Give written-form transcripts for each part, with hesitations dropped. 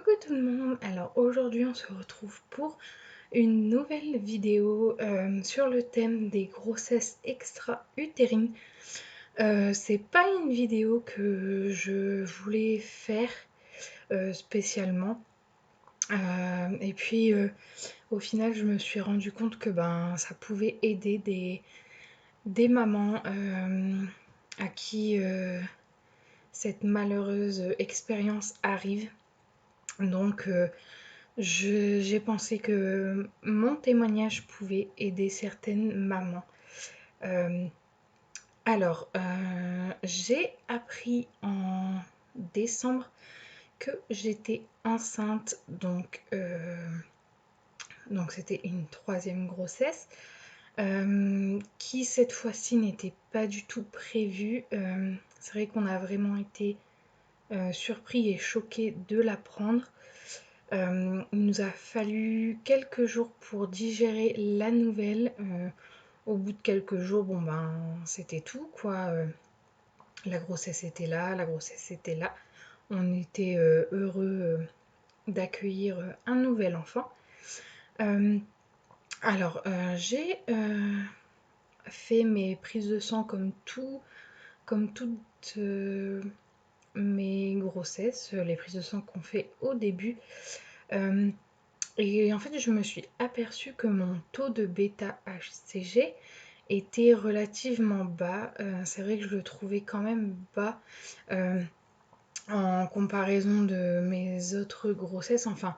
Coucou tout le monde, alors aujourd'hui on se retrouve pour une nouvelle vidéo sur le thème des grossesses extra-utérines. C'est pas une vidéo que je voulais faire spécialement. Et puis au final je me suis rendu compte que ça pouvait aider des mamans à qui cette malheureuse expérience arrive. Donc j'ai pensé que mon témoignage pouvait aider certaines mamans. Euh, j'ai appris en décembre que j'étais enceinte, donc c'était une troisième grossesse, qui cette fois-ci n'était pas du tout prévue. C'est vrai qu'on a vraiment été surpris et choqués de l'apprendre. Il nous a fallu quelques jours pour digérer la nouvelle. Au bout de quelques jours, c'était tout quoi. La grossesse était là, la grossesse était là. On était heureux d'accueillir un nouvel enfant. Euh, j'ai fait mes prises de sang comme toutes mes grossesses, les prises de sang qu'on fait au début. Euh, Et en fait, je me suis aperçue que mon taux de bêta-HCG était relativement bas. C'est vrai que je le trouvais quand même bas euh, en comparaison de mes autres grossesses, enfin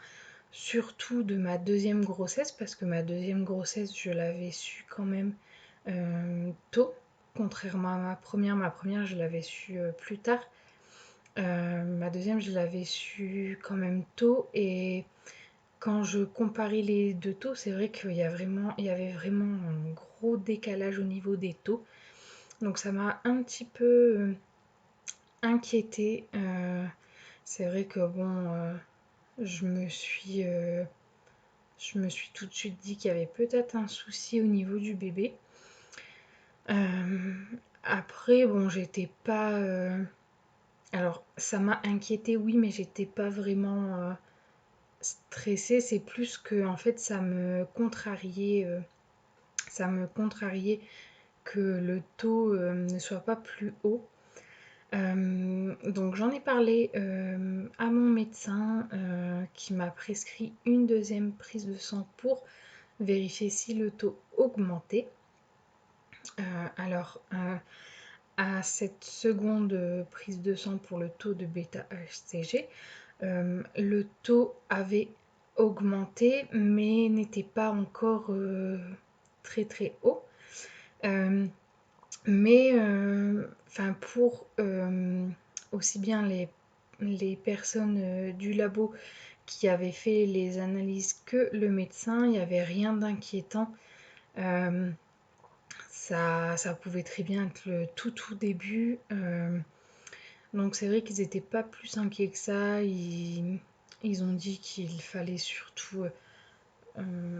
surtout de ma deuxième grossesse, parce que ma deuxième grossesse, je l'avais su quand même tôt, contrairement à ma première. Ma première, je l'avais su plus tard. Ma deuxième, je l'avais su quand même tôt et quand je comparais les deux taux, c'est vrai il y avait vraiment un gros décalage au niveau des taux. Donc ça m'a un petit peu inquiétée. C'est vrai que je me suis tout de suite dit qu'il y avait peut-être un souci au niveau du bébé. Euh, Après, j'étais pas. Alors, ça m'a inquiétée, oui, mais j'étais pas vraiment stressée. C'est plus que, en fait, ça me contrariait que le taux ne soit pas plus haut. Donc j'en ai parlé à mon médecin qui m'a prescrit une deuxième prise de sang pour vérifier si le taux augmentait. Euh, alors euh, à cette seconde prise de sang pour le taux de bêta-HCG, le taux avait augmenté mais n'était pas encore très très haut. Euh, Mais pour aussi bien les personnes du labo qui avaient fait les analyses que le médecin, il n'y avait rien d'inquiétant. Euh, Ça pouvait très bien être le tout début. Donc c'est vrai qu'ils n'étaient pas plus inquiets que ça. Ils ont dit qu'il fallait surtout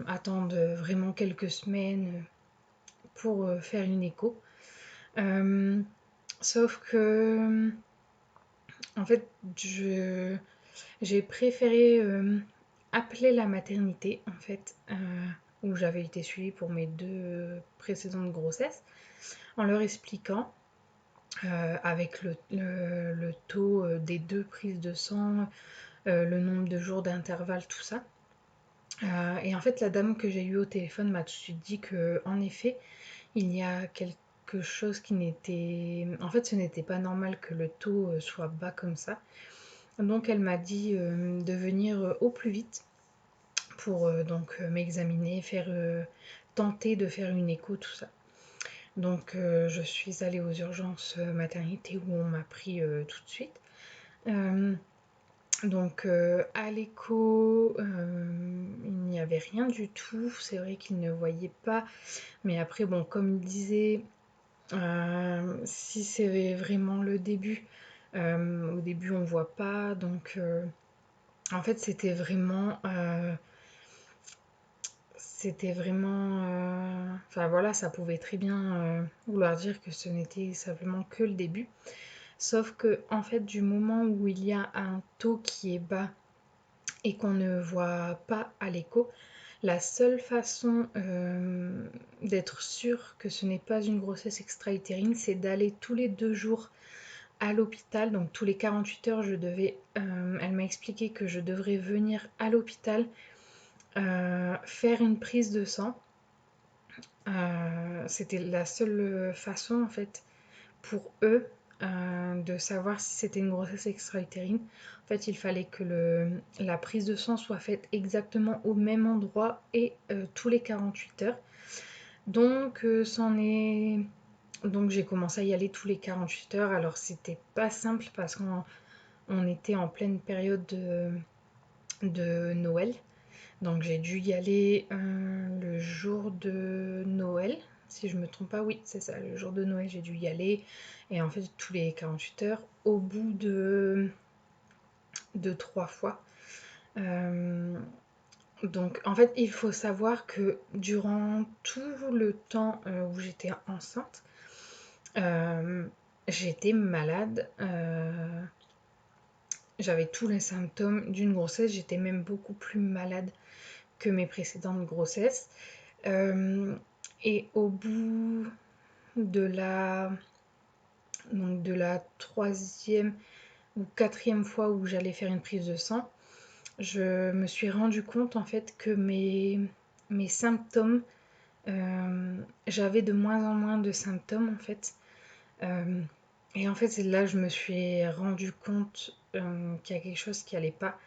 attendre vraiment quelques semaines pour faire une écho. Euh, Sauf que, en fait, j'ai préféré appeler la maternité, en fait, où j'avais été suivie pour mes deux précédentes grossesses, en leur expliquant, avec le taux des deux prises de sang, le nombre de jours d'intervalle, tout ça. Et en fait, la dame que j'ai eue au téléphone m'a tout de suite dit que, en effet, il y a quelque chose qui n'était... En fait, ce n'était pas normal que le taux soit bas comme ça. Donc, elle m'a dit de venir au plus vite pour m'examiner, tenter de faire une écho, tout ça. Donc, je suis allée aux urgences maternité où on m'a pris tout de suite. Euh, à l'écho, il n'y avait rien du tout. C'est vrai qu'il ne voyait pas. Mais après, comme il disait, si c'est vraiment le début, au début on voit pas, en fait c'était vraiment, enfin voilà, ça pouvait très bien vouloir dire que ce n'était simplement que le début. Sauf que en fait, du moment où il y a un taux qui est bas et qu'on ne voit pas à l'écho, la seule façon d'être sûr que ce n'est pas une grossesse extra-utérine, c'est d'aller tous les 2 jours à l'hôpital. Donc tous les 48 heures, elle m'a expliqué que je devrais venir à l'hôpital faire une prise de sang. C'était la seule façon en fait pour eux de savoir si c'était une grossesse extra-utérine. En fait, il fallait que la prise de sang soit faite exactement au même endroit et tous les 48 heures. Donc, donc j'ai commencé à y aller tous les 48 heures. Alors c'était pas simple parce qu'on était en pleine période de Noël. Donc j'ai dû y aller le jour de Noël, si je me trompe pas, oui, c'est ça, le jour de Noël, j'ai dû y aller. Et en fait, tous les 48 heures, au bout de 3 fois. Euh, donc en fait, il faut savoir que durant tout le temps où j'étais enceinte, euh, j'étais malade. J'avais tous les symptômes d'une grossesse, j'étais même beaucoup plus malade que mes précédentes grossesses. Euh, et au bout de la troisième ou quatrième fois où j'allais faire une prise de sang, je me suis rendu compte en fait que mes symptômes, j'avais de moins en moins de symptômes en fait. Euh, et en fait, c'est là que je me suis rendu compte qu'il y a quelque chose qui allait pas.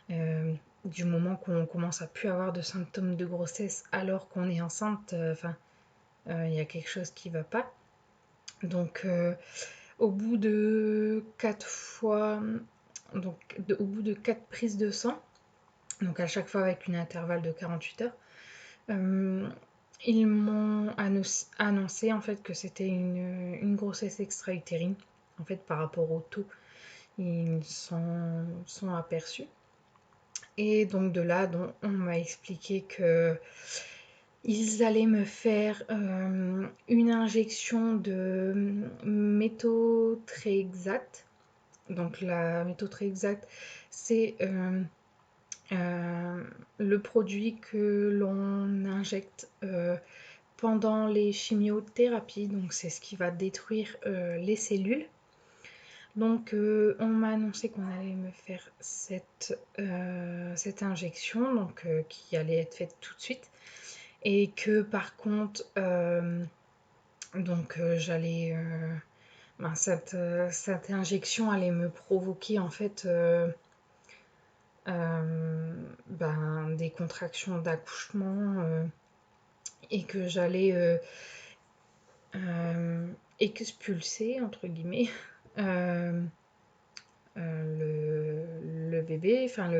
Euh, du moment qu'on commence à plus avoir de symptômes de grossesse alors qu'on est enceinte, enfin, il y a quelque chose qui va pas. Donc, au bout de 4 fois, au bout de 4 prises de sang, donc à chaque fois avec une intervalle de 48 heures, euh, ils m'ont annoncé en fait que c'était une grossesse extra-utérine. En fait, par rapport au taux, ils sont aperçus. Et donc de là, on m'a expliqué que ils allaient me faire une injection de méthotrexate. Donc la méthotrexate, c'est le produit que l'on injecte pendant les chimiothérapies. Donc c'est ce qui va détruire les cellules. Donc on m'a annoncé qu'on allait me faire cette injection, donc qui allait être faite tout de suite. Et que par contre, j'allais... cette injection allait me provoquer en fait des contractions d'accouchement et que j'allais expulser, entre guillemets, euh, le bébé, enfin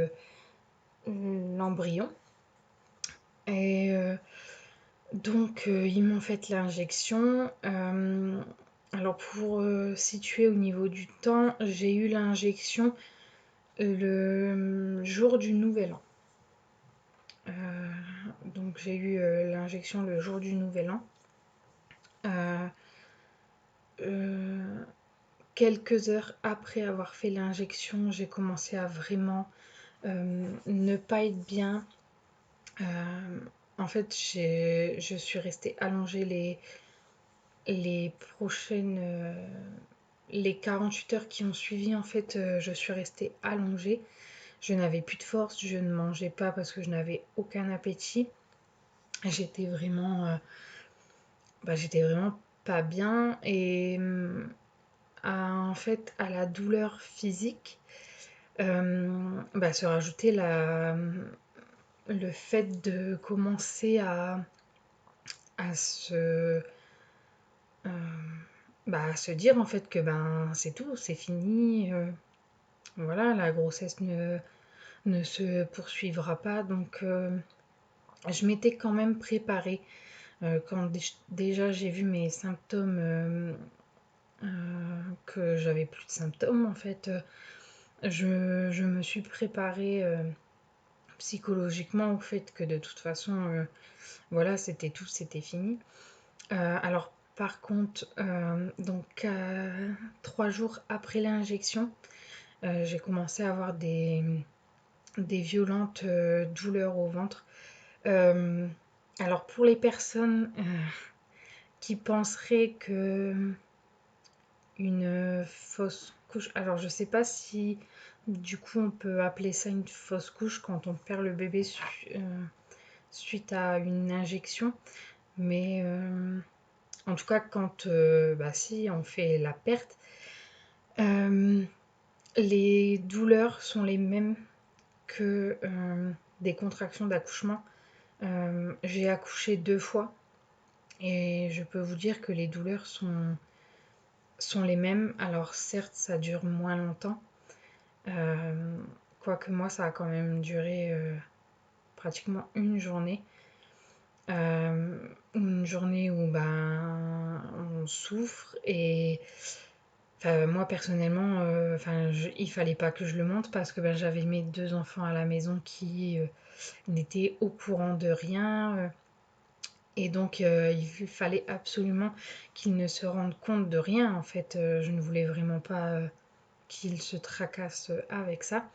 l'embryon. Et ils m'ont fait l'injection. Alors pour situer au niveau du temps, j'ai eu l'injection le jour du Nouvel An. Donc j'ai eu l'injection le jour du Nouvel An. Euh, euh, Quelques heures après avoir fait l'injection, j'ai commencé à vraiment ne pas être bien. En fait, je suis restée allongée les prochaines... les 48 heures qui ont suivi, en fait, je suis restée allongée. Je n'avais plus de force, je ne mangeais pas parce que je n'avais aucun appétit. J'étais vraiment, j'étais vraiment pas bien et en fait à la douleur physique se rajoutait le fait de commencer à se euh, à se dire en fait que c'est tout, c'est fini, voilà, la grossesse ne se poursuivra pas. Donc je m'étais quand même préparée. Quand déjà j'ai vu mes symptômes, que j'avais plus de symptômes en fait, je me suis préparée psychologiquement au fait que de toute façon, voilà, c'était tout, c'était fini. Alors par contre, 3 jours après l'injection, j'ai commencé à avoir des violentes douleurs au ventre. Euh, alors pour les personnes qui penseraient que une fausse couche, alors je sais pas si du coup on peut appeler ça une fausse couche quand on perd le bébé suite à une injection, mais en tout cas quand bah si on fait la perte, euh, les douleurs sont les mêmes que des contractions d'accouchement. J'ai accouché 2 fois et je peux vous dire que les douleurs sont les mêmes. Alors certes, ça dure moins longtemps, euh, quoique moi, ça a quand même duré pratiquement une journée. Euh, une journée où ben, on souffre et enfin, moi personnellement, il fallait pas que je le montre parce que ben, j'avais mes 2 enfants à la maison qui n'étaient au courant de rien. Et donc, il fallait absolument qu'ils ne se rendent compte de rien. En fait, je ne voulais vraiment pas qu'ils se tracassent avec ça.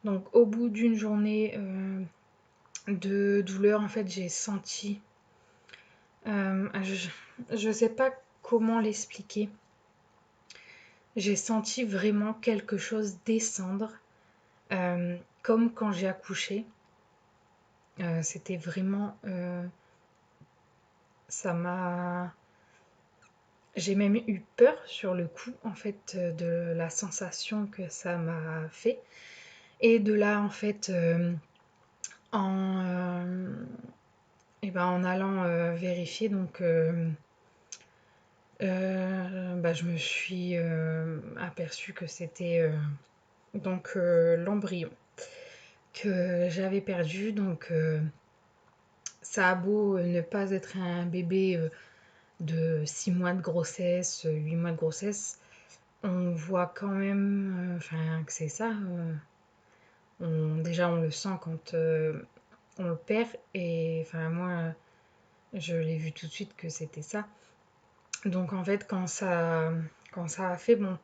Donc, au bout d'une journée de douleur, en fait, j'ai senti... je ne sais pas comment l'expliquer. J'ai senti vraiment quelque chose descendre, comme quand j'ai accouché. C'était vraiment... ça m'a... J'ai même eu peur sur le coup, en fait, de la sensation que ça m'a fait. Et de là, en fait, en, en allant vérifier, donc, bah, je me suis aperçue que c'était donc l'embryon que j'avais perdu. Donc, ça a beau ne pas être un bébé de 6 mois de grossesse, 8 mois de grossesse, on voit quand même que c'est ça. Déjà, on le sent quand on le perd. Et enfin, moi, je l'ai vu tout de suite que c'était ça. Donc, en fait, quand ça a fait, bon,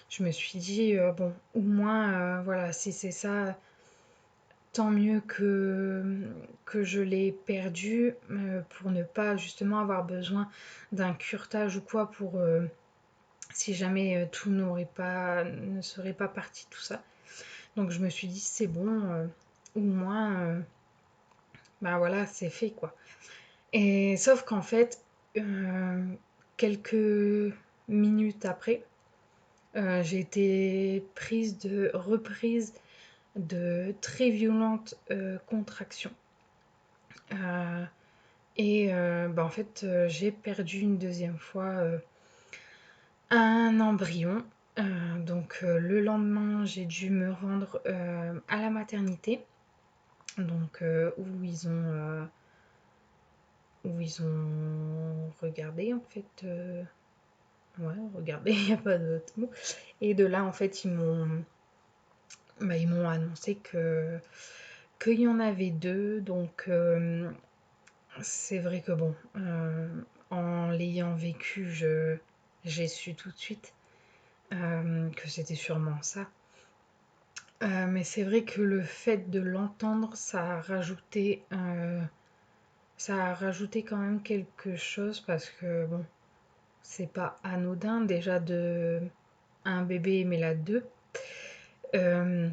je me suis dit, bon, au moins, voilà, si c'est ça, tant mieux que je l'ai perdu pour ne pas justement avoir besoin d'un curetage ou quoi pour si jamais tout ne serait pas parti, tout ça. Donc je me suis dit c'est bon, au moins, bah voilà, c'est fait quoi. Et sauf qu'en fait, euh, quelques minutes après, j'ai été reprise de très violentes contractions. Euh, en fait, j'ai perdu une deuxième fois un embryon. Donc le lendemain, j'ai dû me rendre à la maternité, donc où ils ont regardé en fait, ouais, regardé, il n'y a pas d'autre mot. Et de là en fait ils m'ont annoncé qu'il y en avait deux. Donc c'est vrai que bon, en l'ayant vécu, j'ai su tout de suite que c'était sûrement ça. Mais c'est vrai que le fait de l'entendre, ça a rajouté quand même quelque chose parce que bon, c'est pas anodin déjà de un bébé aimer la deux. Euh,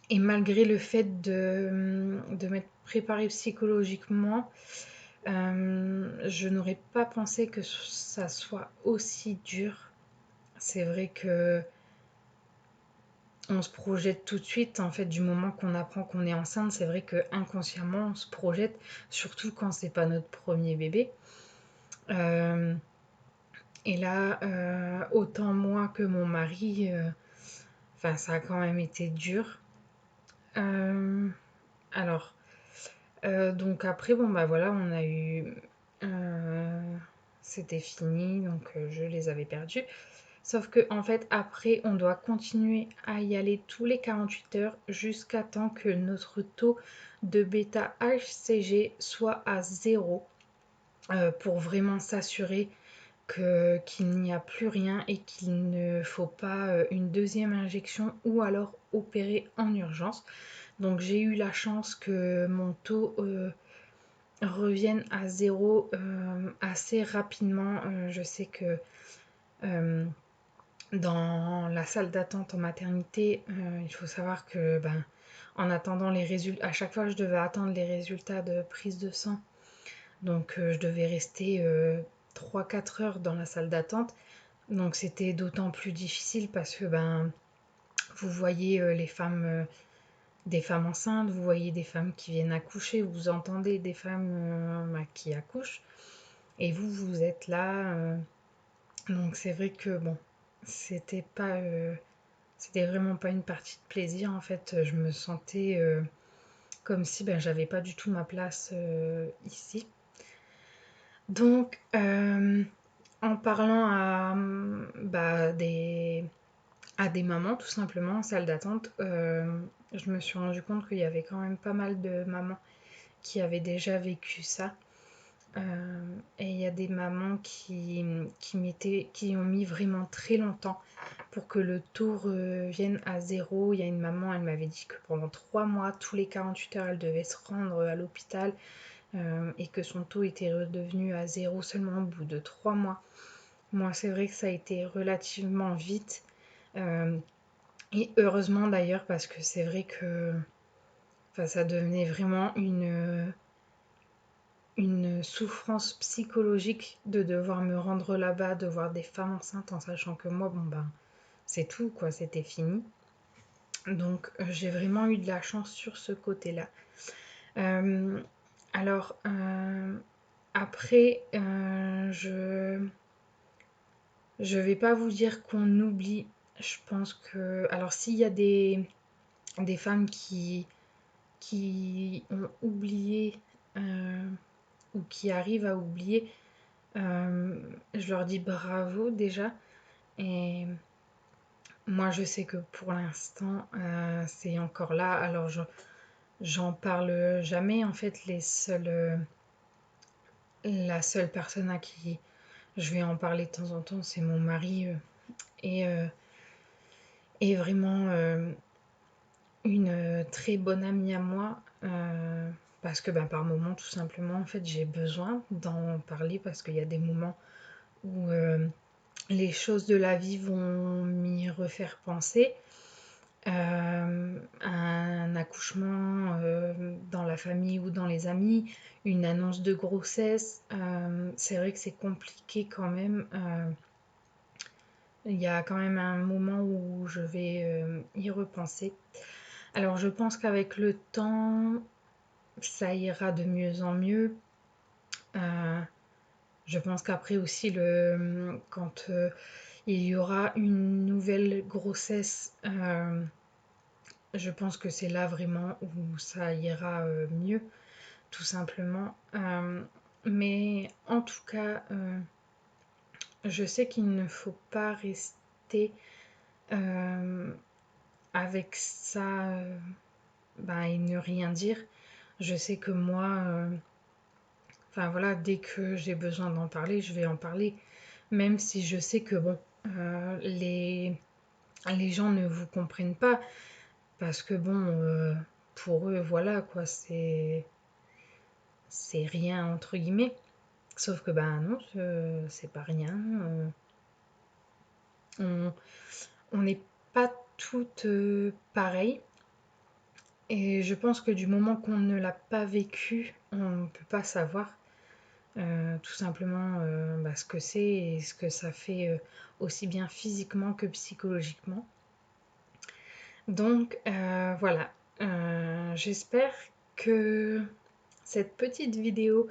et malgré le fait de m'être préparée psychologiquement, je n'aurais pas pensé que ça soit aussi dur. C'est vrai que on se projette tout de suite, en fait, du moment qu'on apprend qu'on est enceinte. C'est vrai que inconsciemment on se projette, surtout quand c'est pas notre premier bébé. Euh, et là, autant moi que mon mari, ça a quand même été dur. Euh, alors, donc après, bon bah voilà, on a eu, euh, c'était fini, donc je les avais perdus. Sauf que en fait, après, on doit continuer à y aller tous les 48 heures jusqu'à temps que notre taux de bêta-HCG soit à 0 pour vraiment s'assurer qu'il n'y a plus rien et qu'il ne faut pas une deuxième injection ou alors opérer en urgence. Donc j'ai eu la chance que mon taux revienne à zéro assez rapidement. Je sais que dans la salle d'attente en maternité, il faut savoir que en attendant les résultats, à chaque fois je devais attendre les résultats de prise de sang. Donc je devais rester 3-4 heures dans la salle d'attente. Donc c'était d'autant plus difficile parce que vous voyez des femmes enceintes, vous voyez des femmes qui viennent accoucher, vous entendez des femmes qui accouchent, et vous êtes là. Donc c'est vrai que bon, c'était pas, c'était vraiment pas une partie de plaisir en fait. Je me sentais comme si j'avais pas du tout ma place ici. Donc en parlant à des mamans tout simplement en salle d'attente, je me suis rendu compte qu'il y avait quand même pas mal de mamans qui avaient déjà vécu ça. Et il y a des mamans qui ont mis vraiment très longtemps pour que le taux revienne à zéro. Il y a une maman, elle m'avait dit que pendant 3 mois, tous les 48 heures, elle devait se rendre à l'hôpital et que son taux était redevenu à zéro seulement au bout de 3 mois. Moi, c'est vrai que ça a été relativement vite. Euh, et heureusement d'ailleurs, parce que c'est vrai que ça devenait vraiment une souffrance psychologique de devoir me rendre là-bas, de voir des femmes enceintes en sachant que moi, c'est tout, quoi, c'était fini. Donc j'ai vraiment eu de la chance sur ce côté-là. Euh, alors, après, je vais pas vous dire qu'on oublie. Je pense que... Alors s'il y a des femmes qui ont oublié ou qui arrivent à oublier, je leur dis bravo déjà. Et moi, je sais que pour l'instant, c'est encore là. Alors, j'en parle jamais. En fait, la seule personne à qui je vais en parler de temps en temps, c'est mon mari. Et, euh, et vraiment une très bonne amie à moi. Parce que par moment, tout simplement, en fait, j'ai besoin d'en parler parce qu'il y a des moments où les choses de la vie vont m'y refaire penser. Un accouchement dans la famille ou dans les amis, une annonce de grossesse, c'est vrai que c'est compliqué quand même. Il y a quand même un moment où je vais y repenser. Alors je pense qu'avec le temps, ça ira de mieux en mieux. Euh, je pense qu'après aussi, quand il y aura une nouvelle grossesse, je pense que c'est là vraiment où ça ira mieux, tout simplement. Mais en tout cas, je sais qu'il ne faut pas rester euh, avec ça et ne rien dire. Je sais que moi, enfin voilà, dès que j'ai besoin d'en parler, je vais en parler. Même si je sais que bon, les gens ne vous comprennent pas. Parce que bon, pour eux, voilà quoi, c'est rien entre guillemets. Sauf que non, c'est pas rien. On on n'est pas toutes pareilles. Et je pense que du moment qu'on ne l'a pas vécu, on ne peut pas savoir tout simplement ce que c'est et ce que ça fait aussi bien physiquement que psychologiquement. Donc voilà, j'espère que cette petite vidéo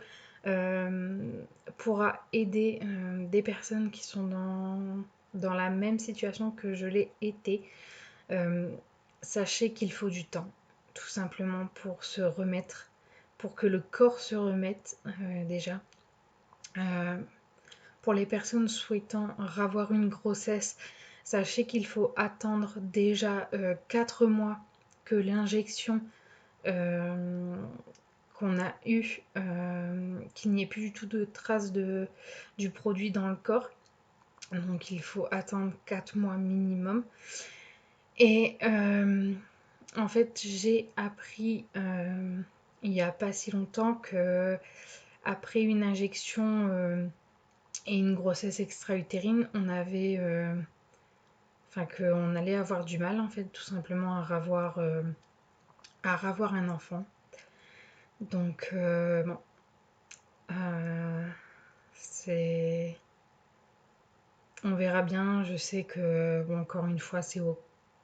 pourra aider des personnes qui sont dans la même situation que je l'ai été. Euh, Sachez qu'il faut du temps, tout simplement pour se remettre, pour que le corps se remette déjà. Euh, pour les personnes souhaitant avoir une grossesse, sachez qu'il faut attendre déjà 4 mois que l'injection euh, qu'on a eue, qu'il n'y ait plus du tout de traces du produit dans le corps. Donc il faut attendre 4 mois minimum. Et en fait, j'ai appris il n'y a pas si longtemps que après une injection et une grossesse extra-utérine, qu'on allait avoir du mal en fait, tout simplement à ravoir un enfant. Donc bon, euh, c'est, on verra bien. Je sais que bon, encore une fois, c'est au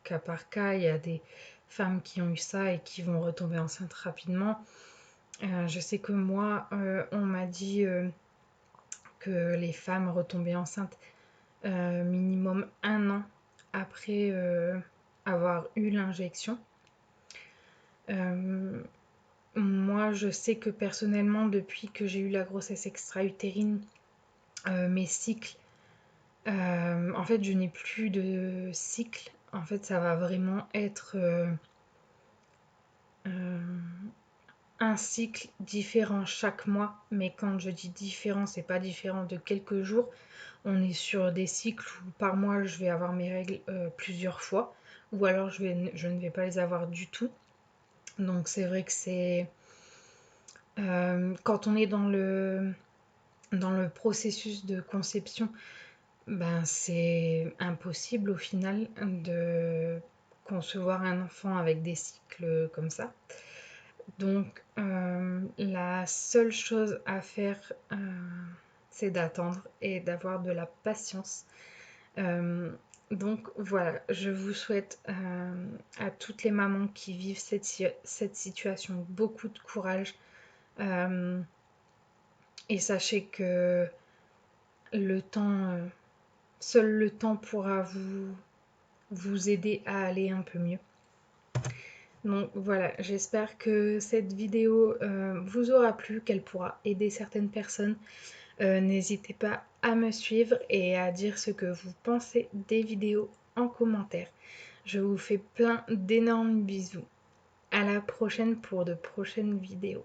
cas par cas. Il y a des femmes qui ont eu ça et qui vont retomber enceintes rapidement. Je sais que moi, on m'a dit que les femmes retombaient enceintes minimum 1 an après avoir eu l'injection. Moi, je sais que personnellement, depuis que j'ai eu la grossesse extra-utérine, mes cycles, en fait, je n'ai plus de cycle. En fait, ça va vraiment être euh, un cycle différent chaque mois. Mais quand je dis différent, c'est pas différent de quelques jours. On est sur des cycles où par mois, je vais avoir mes règles plusieurs fois. Ou alors, je ne vais pas les avoir du tout. Donc, c'est vrai que c'est... quand on est dans le processus de conception, ben, c'est impossible au final de concevoir un enfant avec des cycles comme ça. Donc la seule chose à faire, c'est d'attendre et d'avoir de la patience. Euh, donc voilà, je vous souhaite à toutes les mamans qui vivent cette situation beaucoup de courage. Euh, et sachez que le temps, seul le temps pourra vous aider à aller un peu mieux. Donc voilà, j'espère que cette vidéo vous aura plu, qu'elle pourra aider certaines personnes. N'hésitez pas à me suivre et à dire ce que vous pensez des vidéos en commentaire. Je vous fais plein d'énormes bisous. À la prochaine pour de prochaines vidéos.